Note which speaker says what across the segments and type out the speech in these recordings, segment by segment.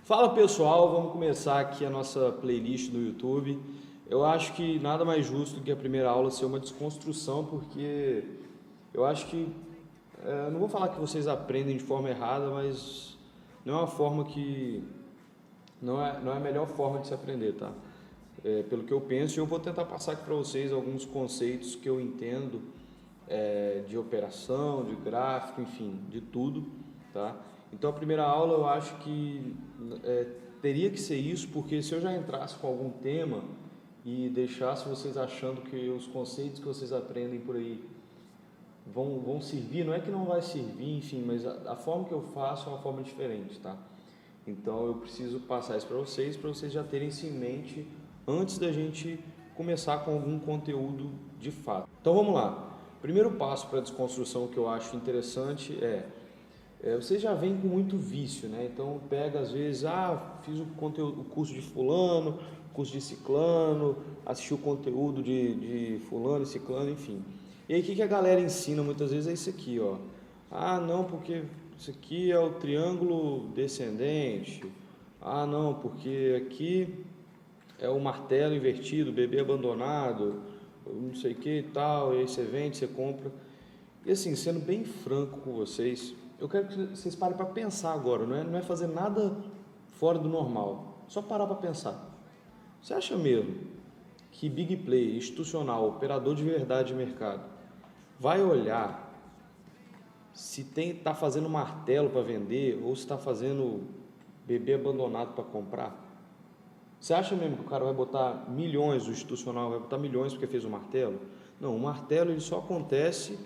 Speaker 1: Fala pessoal, vamos começar aqui a nossa playlist no YouTube. Eu acho que nada mais justo do que a primeira aula ser uma desconstrução, porque eu acho que, não vou falar que vocês aprendem de forma errada, mas não é uma forma que, não é a melhor forma de se aprender, tá? Pelo que eu penso, e eu vou tentar passar aqui para vocês alguns conceitos que eu entendo de operação, de gráfico, enfim, de tudo, tá? Então a primeira aula eu acho que teria que ser isso, porque se eu já entrasse com algum tema e deixasse vocês achando que os conceitos que vocês aprendem por aí vão servir, não é que não vai servir, enfim, mas a forma que eu faço é uma forma diferente, tá? Então eu preciso passar isso para vocês já terem isso em mente antes da gente começar com algum conteúdo de fato. Então vamos lá. Primeiro passo para a desconstrução que eu acho interessante vocês já vêm com muito vício, né? Então pega às vezes, fiz o curso de fulano, curso de ciclano, assisti o conteúdo de fulano e ciclano, enfim. E aí o que a galera ensina muitas vezes é isso aqui, ó. Não, porque isso aqui é o triângulo descendente. Não, porque aqui é o martelo invertido, bebê abandonado, não sei o que e tal, e aí você vende, você compra. E assim, sendo bem franco com vocês, eu quero que vocês parem para pensar agora, não é fazer nada fora do normal, só parar para pensar. Você acha mesmo que big player, institucional, operador de verdade de mercado, vai olhar se está fazendo martelo para vender ou se está fazendo bebê abandonado para comprar? Você acha mesmo que o cara vai botar milhões, o institucional vai botar milhões porque fez um martelo? Não, o martelo ele só acontece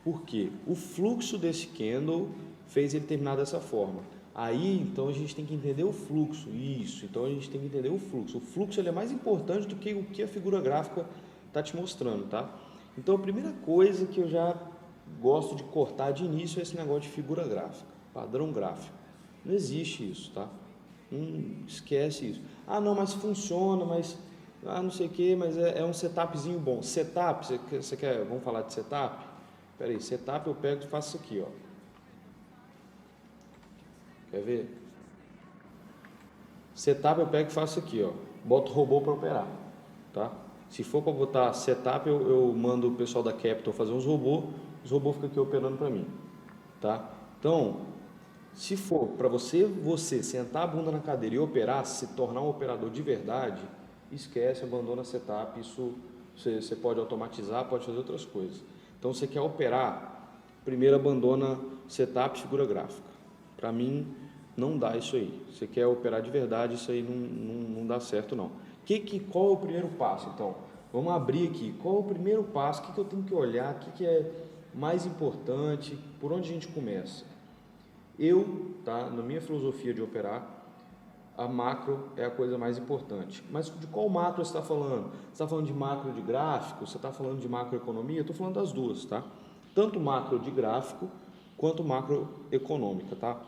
Speaker 1: porque o fluxo desse candle fez ele terminar dessa forma. Aí, então, a gente tem que entender o fluxo. Isso, então a gente tem que entender o fluxo. O fluxo ele é mais importante do que o que a figura gráfica está te mostrando, tá? Então, a primeira coisa que eu já gosto de cortar de início é esse negócio de figura gráfica, padrão gráfico. Não existe isso, tá? Esquece isso. Não, mas funciona, mas não sei o que, mas é um setupzinho bom. Setup, você quer, vamos falar de setup? Espera aí, setup eu pego e faço isso aqui, ó. Quer ver? Setup eu pego e faço isso aqui, ó. Boto o robô para operar, tá? Se for para botar setup, eu mando o pessoal da Capital fazer uns robôs, os robôs ficam aqui operando para mim, tá? Então, se for para você sentar a bunda na cadeira e operar, se tornar um operador de verdade, esquece, abandona setup, isso você pode automatizar, pode fazer outras coisas. Então, você quer operar, primeiro abandona setup e figura gráfica. Para mim, não dá isso aí. Você quer operar de verdade, isso aí não dá certo não. Qual é o primeiro passo, então? Vamos abrir aqui. Qual é o primeiro passo? O que eu tenho que olhar? O que é mais importante? Por onde a gente começa? Na minha filosofia de operar, a macro é a coisa mais importante. Mas de qual macro você está falando? Você está falando de macro de gráfico? Você está falando de macroeconomia? Eu estou falando das duas, tá? Tanto macro de gráfico quanto macroeconômica, tá?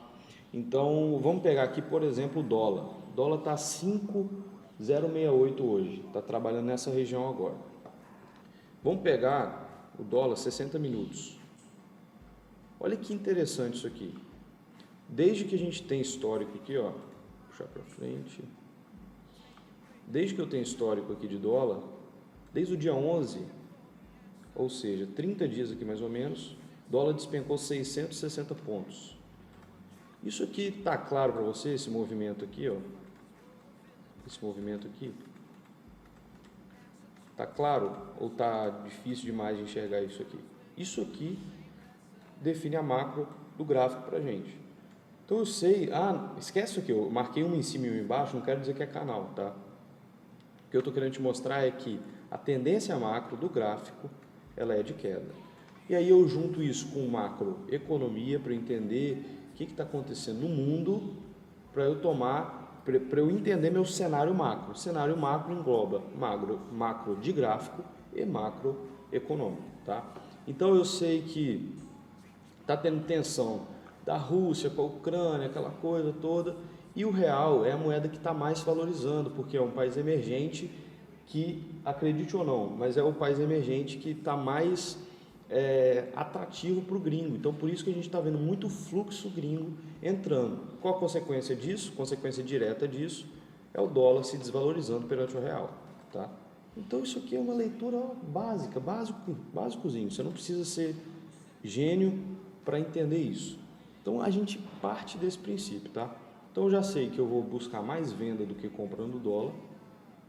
Speaker 1: Então, vamos pegar aqui, por exemplo, o dólar. O dólar está 5,068 hoje. Está trabalhando nessa região agora. Vamos pegar o dólar 60 minutos. Olha que interessante isso aqui. Desde que a gente tem histórico aqui, ó, puxar para frente. Desde que eu tenho histórico aqui de dólar, desde o dia 11, ou seja, 30 dias aqui mais ou menos, dólar despencou 660 pontos. Isso aqui tá claro para você, esse movimento aqui, ó. Esse movimento aqui. Tá claro ou tá difícil demais de enxergar isso aqui? Isso aqui define a macro do gráfico pra gente. Então eu sei, esquece isso aqui, eu marquei uma em cima e uma embaixo, não quero dizer que é canal, tá? O que eu estou querendo te mostrar é que a tendência macro do gráfico, ela é de queda. E aí eu junto isso com macroeconomia para entender o que está acontecendo no mundo, para eu entender meu cenário macro. O cenário macro engloba macro de gráfico e macroeconômico, tá? Então eu sei que está tendo tensão da Rússia com a Ucrânia, aquela coisa toda, e o real é a moeda que está mais valorizando, porque é um país emergente que, acredite ou não, mas é o país emergente que está mais atrativo para o gringo. Então, por isso que a gente está vendo muito fluxo gringo entrando. Qual a consequência disso? Consequência direta disso é o dólar se desvalorizando perante o real, tá? Então, isso aqui é uma leitura básica, básicozinho. Você não precisa ser gênio para entender isso. Então, a gente parte desse princípio, tá? Então, eu já sei que eu vou buscar mais venda do que comprando dólar,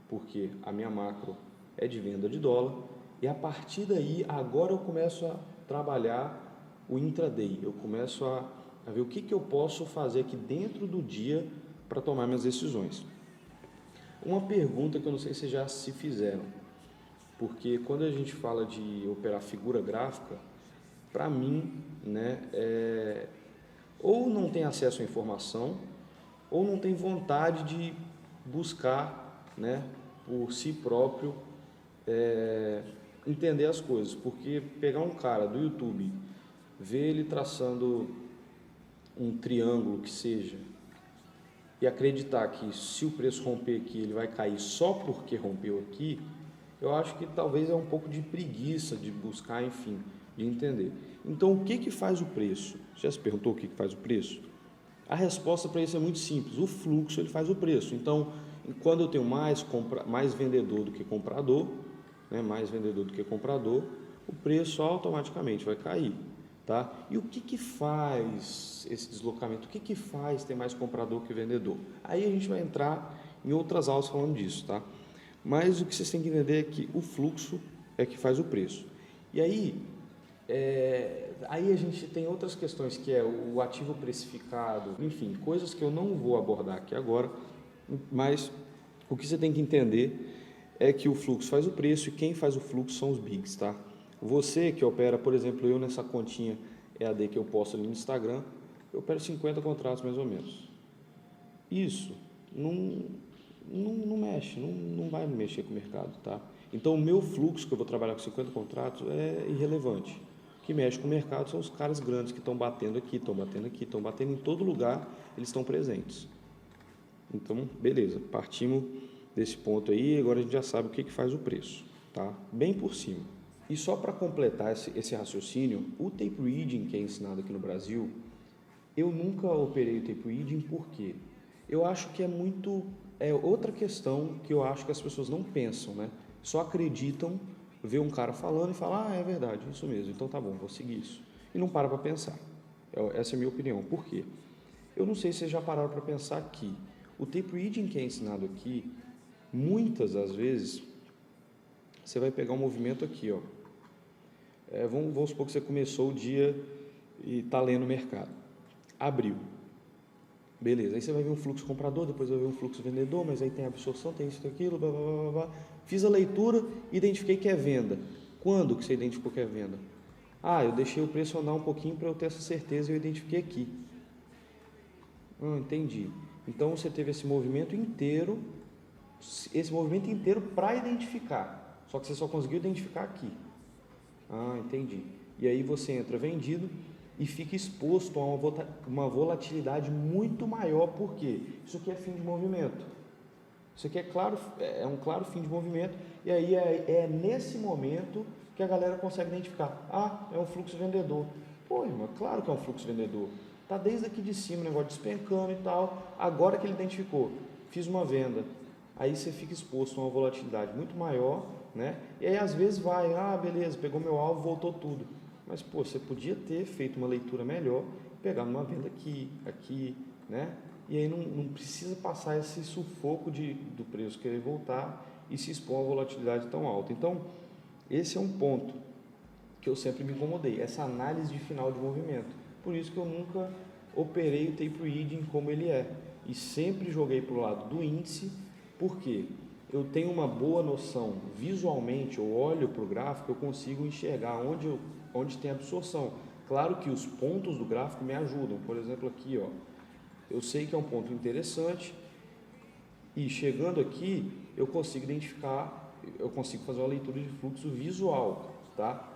Speaker 1: porque a minha macro é de venda de dólar. E a partir daí, agora eu começo a trabalhar o intraday. Eu começo a ver o que eu posso fazer aqui dentro do dia para tomar minhas decisões. Uma pergunta que eu não sei se já se fizeram, porque quando a gente fala de operar figura gráfica, para mim, né, ou não tem acesso à informação, ou não tem vontade de buscar, né, por si próprio, entender as coisas. Porque pegar um cara do YouTube, ver ele traçando um triângulo que seja, e acreditar que se o preço romper aqui, ele vai cair só porque rompeu aqui, eu acho que talvez é um pouco de preguiça de buscar, enfim, de entender. Então, o que faz o preço? Você já se perguntou o que faz o preço? A resposta para isso é muito simples. O fluxo ele faz o preço. Então, quando eu tenho mais vendedor do que comprador, né, o preço automaticamente vai cair. Tá? E o que faz esse deslocamento? O que faz ter mais comprador que vendedor? Aí a gente vai entrar em outras aulas falando disso, tá? Mas o que vocês têm que entender é que o fluxo é que faz o preço. E aí, aí a gente tem outras questões, que é o ativo precificado, enfim, coisas que eu não vou abordar aqui agora, mas o que você tem que entender é que o fluxo faz o preço e quem faz o fluxo são os bigs, tá? Você que opera, por exemplo, eu nessa continha EAD que eu posto ali no Instagram, eu opero 50 contratos mais ou menos. Isso não mexe, não vai mexer com o mercado, tá? Então o meu fluxo que eu vou trabalhar com 50 contratos é irrelevante. O que mexe com o mercado são os caras grandes que estão batendo aqui, estão batendo em todo lugar, eles estão presentes. Então, beleza, partimos desse ponto aí, agora a gente já sabe o que faz o preço, tá? Bem por cima. E só para completar esse raciocínio, o tape reading que é ensinado aqui no Brasil, eu nunca operei o tape reading porque eu acho que é outra questão que eu acho que as pessoas não pensam, né? Só acreditam, vê um cara falando e fala, é verdade, isso mesmo, então tá bom, vou seguir isso. E não para pensar. Essa é a minha opinião. Por quê? Eu não sei se vocês já pararam para pensar que o tape reading que é ensinado aqui, muitas das vezes, você vai pegar um movimento aqui, ó. Vamos supor que você começou o dia e está lendo o mercado. Abriu. Beleza, aí você vai ver um fluxo comprador, depois vai ver um fluxo vendedor, mas aí tem absorção, tem isso, tem aquilo, blá, blá, blá, blá. Fiz a leitura, identifiquei que é venda. Quando que você identificou que é venda? Eu deixei o preço andar um pouquinho para eu ter essa certeza e eu identifiquei aqui. Entendi. Então você teve esse movimento inteiro para identificar, só que você só conseguiu identificar aqui. Entendi. E aí você entra vendido e fica exposto a uma volatilidade muito maior, porque isso aqui é fim de movimento. Isso aqui é um claro fim de movimento, e aí é nesse momento que a galera consegue identificar. É um fluxo vendedor. Pô, irmão, claro que é um fluxo vendedor. Tá desde aqui de cima, o negócio despencando e tal. Agora que ele identificou, fiz uma venda. Aí você fica exposto a uma volatilidade muito maior, né? E aí às vezes beleza, pegou meu alvo, voltou tudo. Mas, você podia ter feito uma leitura melhor, pegar uma venda aqui, né? E aí não precisa passar esse sufoco do preço querer voltar e se expor a uma volatilidade tão alta. Então, esse é um ponto que eu sempre me incomodei, essa análise de final de movimento. Por isso que eu nunca operei o tape reading como ele é. E sempre joguei para o lado do índice, porque eu tenho uma boa noção visualmente, eu olho para o gráfico, eu consigo enxergar onde tem absorção. Claro que os pontos do gráfico me ajudam. Por exemplo, aqui, ó, eu sei que é um ponto interessante e chegando aqui eu consigo identificar, eu consigo fazer uma leitura de fluxo visual, tá?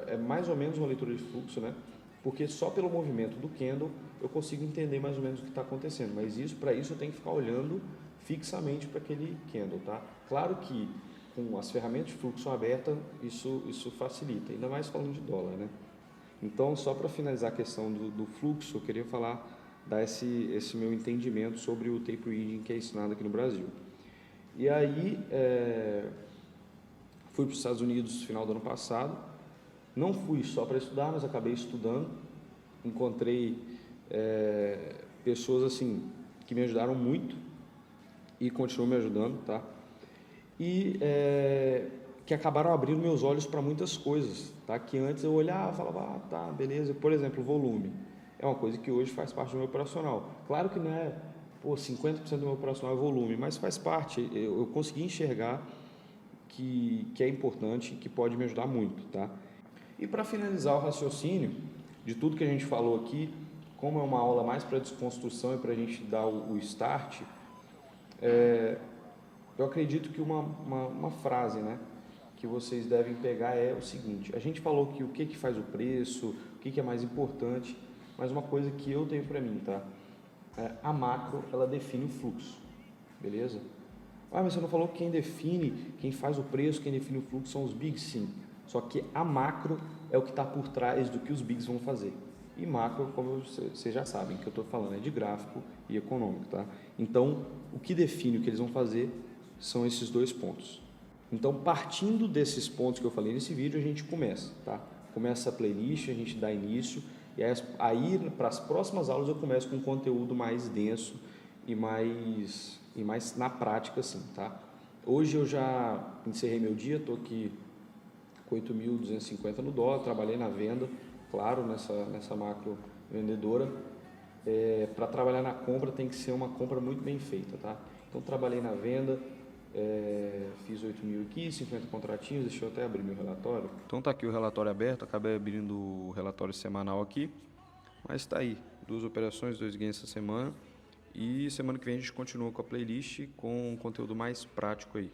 Speaker 1: É mais ou menos uma leitura de fluxo, né? Porque só pelo movimento do candle eu consigo entender mais ou menos o que está acontecendo. Mas para isso eu tenho que ficar olhando fixamente para aquele candle, tá? Claro que com as ferramentas de fluxo aberta, isso facilita, ainda mais falando de dólar, né? Então, só para finalizar a questão do fluxo, eu queria dar esse meu entendimento sobre o tape reading que é ensinado aqui no Brasil. E aí, fui para os Estados Unidos no final do ano passado, não fui só para estudar, mas acabei estudando, encontrei pessoas assim que me ajudaram muito e continuam me ajudando, tá? E que acabaram abrindo meus olhos para muitas coisas, tá? Que antes eu olhava e falava, ah, tá, beleza. Por exemplo, volume. É uma coisa que hoje faz parte do meu operacional. Claro que não é, 50% do meu operacional é volume, mas faz parte. Eu consegui enxergar que é importante, que pode me ajudar muito, tá? E para finalizar o raciocínio de tudo que a gente falou aqui, como é uma aula mais para desconstrução e para a gente dar o start, eu acredito que uma frase, né, que vocês devem pegar é o seguinte: a gente falou que o que faz o preço, o que é mais importante, mas uma coisa que eu tenho para mim, tá? A macro, ela define o fluxo, beleza? Ah, mas você não falou que quem define, quem faz o preço, quem define o fluxo são os bigs, sim. Só que a macro é o que está por trás do que os bigs vão fazer. E macro, como vocês já sabem, que eu estou falando é de gráfico e econômico, tá? Então, o que define o que eles vão fazer são esses dois pontos. Então, partindo desses pontos que eu falei nesse vídeo, a gente começa, tá? Começa a playlist, a gente dá início, e aí para as próximas aulas eu começo com um conteúdo mais denso e mais na prática, assim, tá? Hoje eu já encerrei meu dia, estou aqui com 8.250 no dólar, trabalhei na venda, claro, nessa macro vendedora. Para trabalhar na compra tem que ser uma compra muito bem feita, tá? Então trabalhei na venda, fiz 8.000 aqui, 50 contratinhos, deixa eu até abrir meu relatório. Então tá aqui o relatório aberto, acabei abrindo o relatório semanal aqui, mas está aí, 2 operações, 2 ganhos essa semana, e semana que vem a gente continua com a playlist com um conteúdo mais prático aí.